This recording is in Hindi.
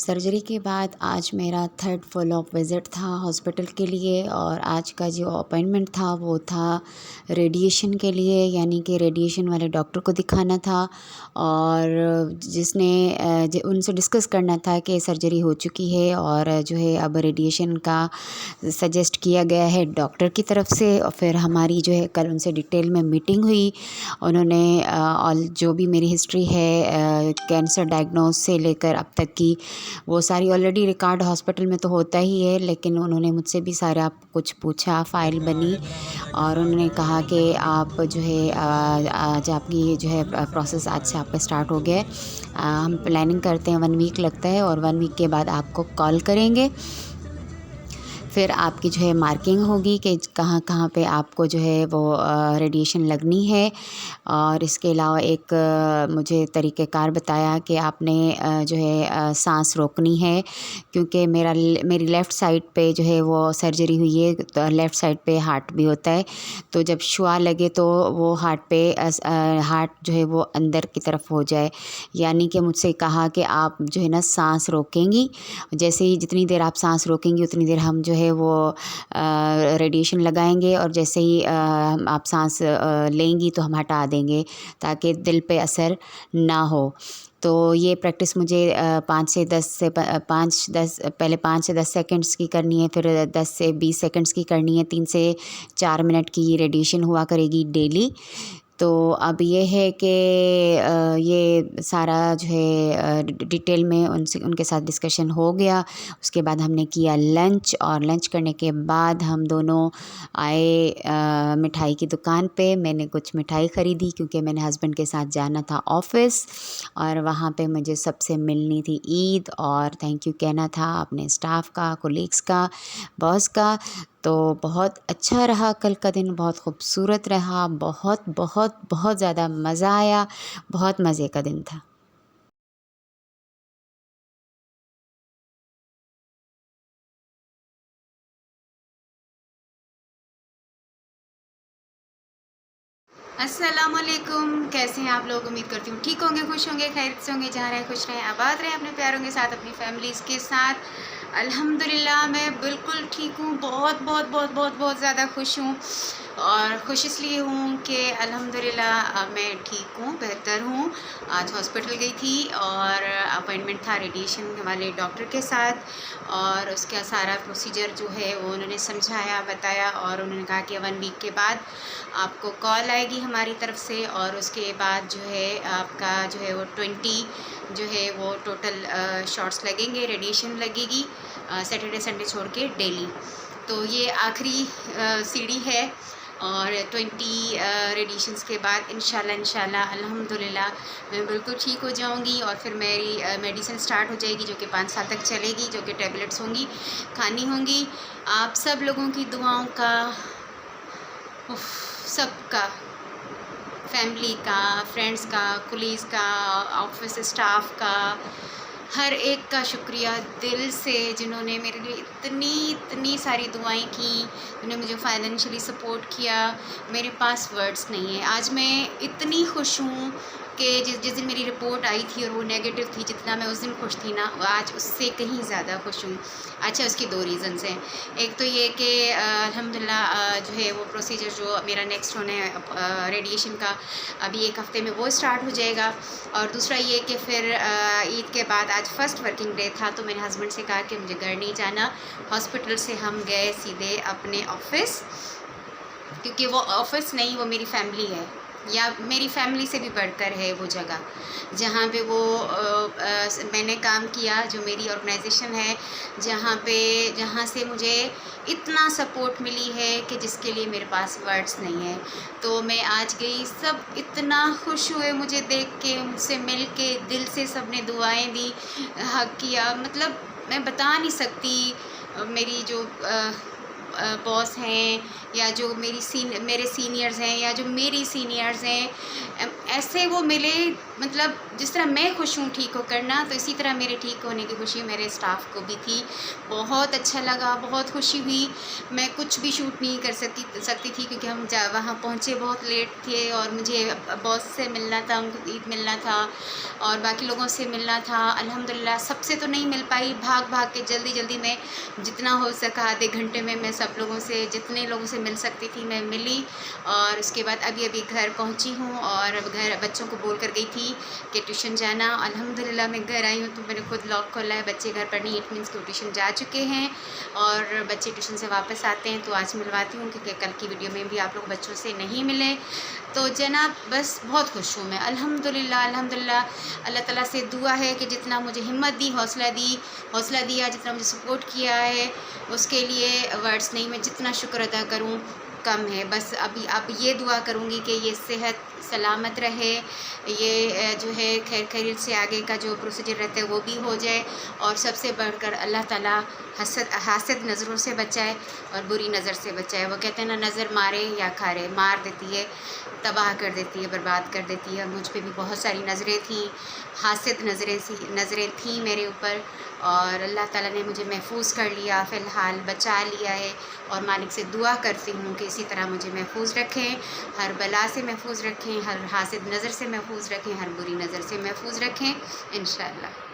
सर्जरी के बाद आज मेरा थर्ड फॉलोअप विज़िट था हॉस्पिटल के लिए और आज का जो अपॉइंटमेंट था वो था रेडिएशन के लिए, यानी कि रेडिएशन वाले डॉक्टर को दिखाना था और उनसे डिस्कस करना था कि सर्जरी हो चुकी है और जो है अब रेडिएशन का सजेस्ट किया गया है डॉक्टर की तरफ से। और फिर हमारी जो है कल उनसे डिटेल में मीटिंग हुई। उन्होंने और जो भी मेरी हिस्ट्री है कैंसर डायग्नोज से लेकर अब तक की वो सारी ऑलरेडी रिकॉर्ड हॉस्पिटल में तो होता ही है, लेकिन उन्होंने मुझसे भी सारा कुछ पूछा, फ़ाइल बनी और उन्होंने कहा कि आप जो है आज आपकी जो है प्रोसेस आज से आपका स्टार्ट हो गया है। हम प्लानिंग करते हैं 1 वीक लगता है और 1 वीक के बाद आपको कॉल करेंगे। फिर आपकी जो है मार्किंग होगी कि कहाँ कहाँ पे आपको जो है वो रेडिएशन लगनी है। और इसके अलावा एक मुझे तरीक़ेकार बताया कि आपने जो है सांस रोकनी है, क्योंकि मेरी लेफ़्ट साइड पे जो है वो सर्जरी हुई है, तो लेफ़्ट साइड पे हार्ट भी होता है। तो जब शुआ लगे तो वो हार्ट जो है वो अंदर की तरफ हो जाए, यानी कि मुझसे कहा कि आप जो है ना सांस रोकेंगी, जैसे ही जितनी देर आप सांस रोकेंगी उतनी देर हम जो है वो रेडिएशन लगाएंगे और जैसे ही आप सांस लेंगी तो हम हटा देंगे ताकि दिल पे असर ना हो। तो ये प्रैक्टिस मुझे 5 से 10 सेकंड्स की करनी है, फिर 10 से 20 सेकंड्स की करनी है, 3 से 4 मिनट की रेडिएशन हुआ करेगी डेली। तो अब ये है कि ये सारा जो है डिटेल में उनके साथ डिस्कशन हो गया। उसके बाद हमने किया लंच और लंच करने के बाद हम दोनों आए मिठाई की दुकान पे। मैंने कुछ मिठाई ख़रीदी क्योंकि मैंने हस्बैंड के साथ जाना था ऑफ़िस और वहाँ पे मुझे सबसे मिलनी थी ईद और थैंक यू कहना था अपने स्टाफ का, कोलीग्स का, बॉस का। तो बहुत अच्छा रहा कल का दिन, बहुत खूबसूरत रहा, बहुत बहुत बहुत ज़्यादा मज़ा आया, बहुत मज़े का दिन था। अस्सलामुअलैकुम, कैसे हैं आप लोग? उम्मीद करती हूँ ठीक होंगे, खुश होंगे, खैरियत से होंगे, जहाँ रहें खुश रहें, आबाद रहें अपने प्यारों के साथ, अपनी फैमिलीज़ के साथ। अल्हम्दुलिल्लाह मैं बिल्कुल ठीक हूँ, बहुत बहुत बहुत बहुत बहुत ज़्यादा खुश हूँ और खुश इसलिए हूँ कि अल्हम्दुलिल्लाह मैं ठीक हूँ, बेहतर हूँ। आज हॉस्पिटल गई थी और अपॉइंटमेंट था रेडिएशन वाले डॉक्टर के साथ और उसका सारा प्रोसीजर जो है वो उन्होंने समझाया, बताया और उन्होंने कहा कि 1 वीक के बाद आपको कॉल आएगी हमारी तरफ से और उसके बाद जो है आपका जो है वो 20 जो है वो टोटल शॉट्स लगेंगे, रेडिएशन लगेगी सैटरडे संडे छोड़ के डेली। तो ये आखिरी सीढ़ी है और 20 रेडिएशंस के बाद इंशाल्लाह अल्हम्दुलिल्लाह मैं बिल्कुल ठीक हो जाऊंगी और फिर मेरी मेडिसिन स्टार्ट हो जाएगी जो कि 5 साल तक चलेगी, जो कि टैबलेट्स होंगी, खानी होंगी। आप सब लोगों की दुआओं का, सबका, फैमिली का, फ्रेंड्स का, कुलीग्स का, ऑफिस स्टाफ का, हर एक का शुक्रिया दिल से, जिन्होंने मेरे लिए इतनी इतनी सारी दुआएं की, जिन्होंने मुझे फाइनेंशियली सपोर्ट किया। मेरे पास वर्ड्स नहीं है। आज मैं इतनी खुश हूँ कि जिस दिन मेरी रिपोर्ट आई थी और वो नेगेटिव थी, जितना मैं उस दिन खुश थी ना, आज उससे कहीं ज़्यादा खुश हूँ। अच्छा, उसकी 2 रीज़न्स हैं। एक तो ये कि अल्हम्दुलिल्लाह जो है वो प्रोसीजर जो मेरा नेक्स्ट होने रेडिएशन का अभी 1 हफ़्ते में वो स्टार्ट हो जाएगा और दूसरा ये कि फिर ईद के बाद आज फ़र्स्ट वर्किंग डे था तो मैंने हस्बैंड से कहा कि मुझे घर नहीं जाना, हॉस्पिटल से हम गए सीधे अपने ऑफ़िस, क्योंकि वो ऑफ़िस नहीं, वो मेरी फैमिली है या मेरी फैमिली से भी बढ़कर है वो जगह जहाँ पे वो मैंने काम किया, जो मेरी ऑर्गेनाइजेशन है, जहाँ से मुझे इतना सपोर्ट मिली है कि जिसके लिए मेरे पास वर्ड्स नहीं है। तो मैं आज गई, सब इतना खुश हुए मुझे देख के, मुझसे मिल के, दिल से सब ने दुआएं दी, हग किया, मतलब मैं बता नहीं सकती। मेरी जो बॉस हैं या जो मेरे सीनियर्स हैं या जो मेरी सीनियर्स हैं, ऐसे वो मिले मतलब जिस तरह मैं खुश हूँ ठीक होकर ना, तो इसी तरह मेरे ठीक होने की खुशी मेरे स्टाफ को भी थी। बहुत अच्छा लगा, बहुत खुशी हुई। मैं कुछ भी शूट नहीं कर सकती थी क्योंकि हम वहाँ पहुँचे बहुत लेट थे और मुझे बॉस से मिलना था, उनको ईद मिलना था और बाकी लोगों से मिलना था। अल्हम्दुलिल्लाह सबसे तो नहीं मिल पाई, भाग भाग के जल्दी में जितना हो सका आधे घंटे में मैं सब लोगों से, जितने लोगों से मिल सकती थी मैं मिली। और उसके बाद अभी घर पहुंची हूँ और घर बच्चों को बोल कर गई थी कि ट्यूशन जाना। अल्हम्दुलिल्लाह मैं घर आई हूँ तो मैंने खुद लॉक खोला है, बच्चे घर पर नहीं, इट मीन्स कि ट्यूशन जा चुके हैं और बच्चे ट्यूशन से वापस आते हैं तो आज मिलवाती हूँ क्योंकि कल की वीडियो में भी आप लोग बच्चों से नहीं मिले। तो जनाब बस बहुत खुश हूँ मैं, अल्हम्दुलिल्लाह अल्लाह ताला से दुआ है कि जितना मुझे हिम्मत दी, हौसला दिया, जितना मुझे सपोर्ट किया है उसके लिए वर्ड्स नहीं, मैं जितना शुक्र अदा करूँ कम है। बस अभी अब ये दुआ करूँगी कि ये सेहत सलामत रहे, ये जो है खैर खैरियत से आगे का जो प्रोसीजर रहता है वो भी हो जाए और सबसे बढ़कर अल्लाह ताला हासिद नज़रों से बचाए और बुरी नज़र से बचाए। वो कहते हैं ना, नज़र मारे या खारे, मार देती है, तबाह कर देती है, बर्बाद कर देती है। और मुझ पे भी बहुत सारी नज़रें थीं, हासिद नज़रें थीं मेरे ऊपर और अल्लाह ताला ने मुझे महफूज कर लिया, फ़िलहाल बचा लिया है। और मालिक से दुआ करती हूँ कि इसी तरह मुझे महफूज रखें, हर बला से महफूज रखें, हर हासिद नज़र से महफूज रखें, हर बुरी नज़र से महफूज रखें इंशाअल्लाह।